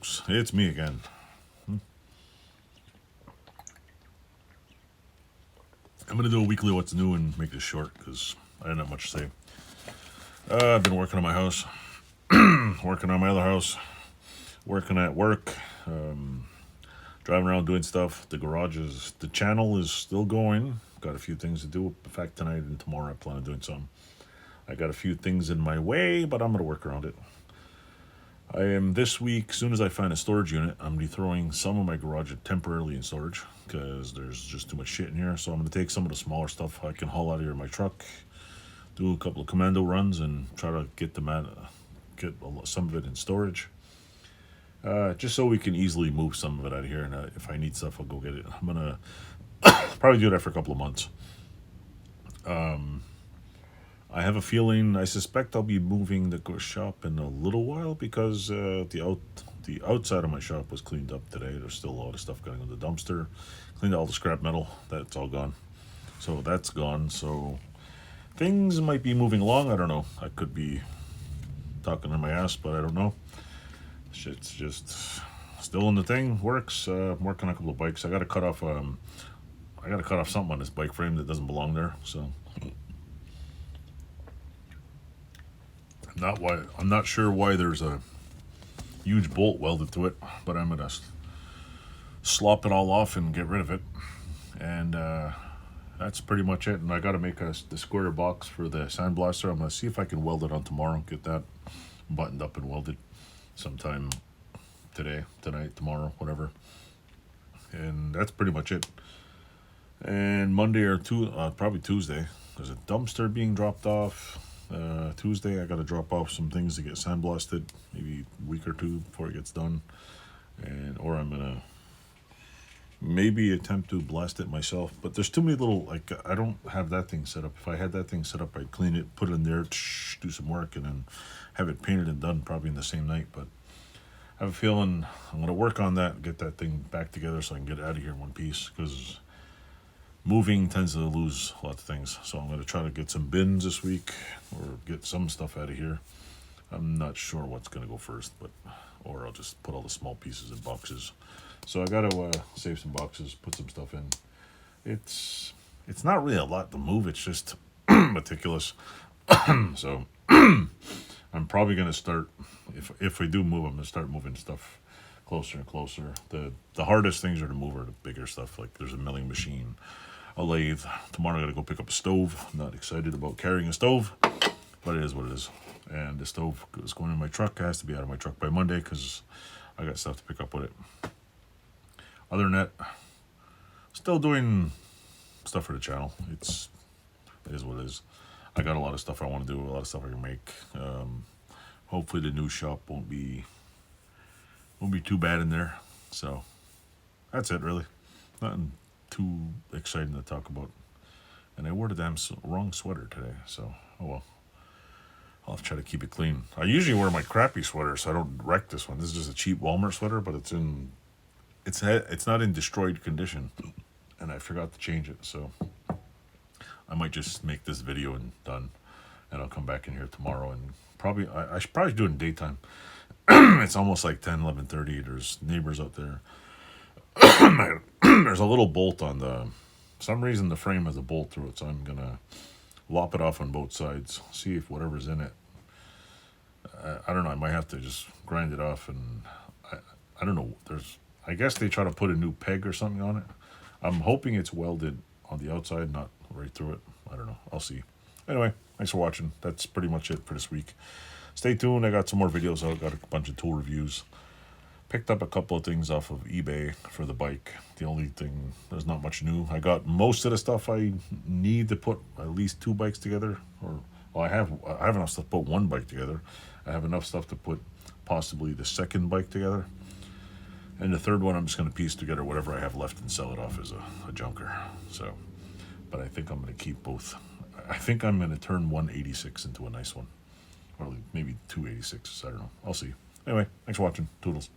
folks. It's me again. I'm going to do a weekly what's new and make this short because I didn't have much to say. I've been working on my house, working on my other house, working at work, driving around doing stuff. The channel is still going. Got a few things to do. In fact, tonight and tomorrow I plan on doing some. I got a few things in my way, but I'm going to work around it. I am this week, as soon as I find a storage unit, I'm going to be throwing some of my garage temporarily in storage because there's just too much shit in here. So I'm going to take some of the smaller stuff I can haul out of here in my truck, do a couple of commando runs, and try to get some of it in storage. Just so we can easily move some of it out of here. And if I need stuff, I'll go get it. I'm going to probably do that for a couple of months. I have a feeling, I suspect I'll be moving the shop in a little while because the outside of my shop was cleaned up today. There's still a lot of stuff going in the dumpster. Cleaned all the scrap metal. That's all gone. So that's gone. So things might be moving along. I don't know. I could be talking in my ass, but I don't know. Shit's just still in the thing. Works. I'm working on a couple of bikes. I got to cut off something on this bike frame that doesn't belong there. So I'm not sure why there's a huge bolt welded to it, but I'm gonna slop it all off and get rid of it. And that's pretty much it. And I gotta make the square box for the sandblaster. I'm gonna see if I can weld it on tomorrow, get that buttoned up and welded sometime today, tonight, tomorrow, whatever. And that's pretty much it. And Monday or probably Tuesday, there's a dumpster being dropped off. Tuesday I got to drop off some things to get sandblasted, maybe a week or two before it gets done, or I'm gonna maybe attempt to blast it myself. But there's too many I don't have that thing set up. If I had that thing set up, I'd clean it, put it in there, do some work, and then have it painted and done probably in the same night. But I have a feeling I'm gonna work on that, get that thing back together so I can get it out of here in one piece, because moving tends to lose a lot of things. So I'm going to try to get some bins this week or get some stuff out of here. I'm not sure what's going to go first, or I'll just put all the small pieces in boxes. So I got to save some boxes, put some stuff in. It's not really a lot to move. It's just meticulous. So I'm probably going to start, if we do move, I'm going to start moving stuff closer and closer. The hardest things are to move are the bigger stuff. Like there's a milling machine, a lathe. Tomorrow I gotta go pick up a stove. I'm not excited about carrying a stove, but it is what it is. And the stove is going in my truck. It has to be out of my truck by Monday because I got stuff to pick up with it. Other than that, still doing stuff for the channel. It is what it is. I got a lot of stuff I want to do, a lot of stuff I can make. Hopefully the new shop won't be too bad in there. So that's it, really. Nothing too exciting to talk about. And I wore the damn wrong sweater today, so oh well. I'll have to try to keep it clean. I usually wear my crappy sweater so I don't wreck this one. This is just a cheap Walmart sweater, but it's not in destroyed condition, and I forgot to change it. So I might just make this video and done, and I'll come back in here tomorrow and I should probably do it in daytime. It's almost like 10, 11:30. There's neighbors out there. There's a little bolt on for some reason the frame has a bolt through it, so I'm gonna lop it off on both sides, see if whatever's in it. I don't know, I might have to just grind it off, and I don't know. I guess they try to put a new peg or something on it. I'm hoping it's welded on the outside, not right through it. I don't know, I'll see. Anyway, thanks for watching. That's pretty much it for this week. Stay tuned. I got some more videos out. Got a bunch of tool reviews. Picked up a couple of things off of eBay for the bike. The only thing, there's not much new. I got most of the stuff I need to put at least 2 bikes together. I have enough stuff to put 1 bike together. I have enough stuff to put possibly the second bike together. And the third one, I'm just going to piece together whatever I have left and sell it off as a junker. So, but I think I'm going to keep both. I think I'm going to turn 186 into a nice one. Or maybe 286s, I don't know. I'll see. Anyway, thanks for watching. Toodles.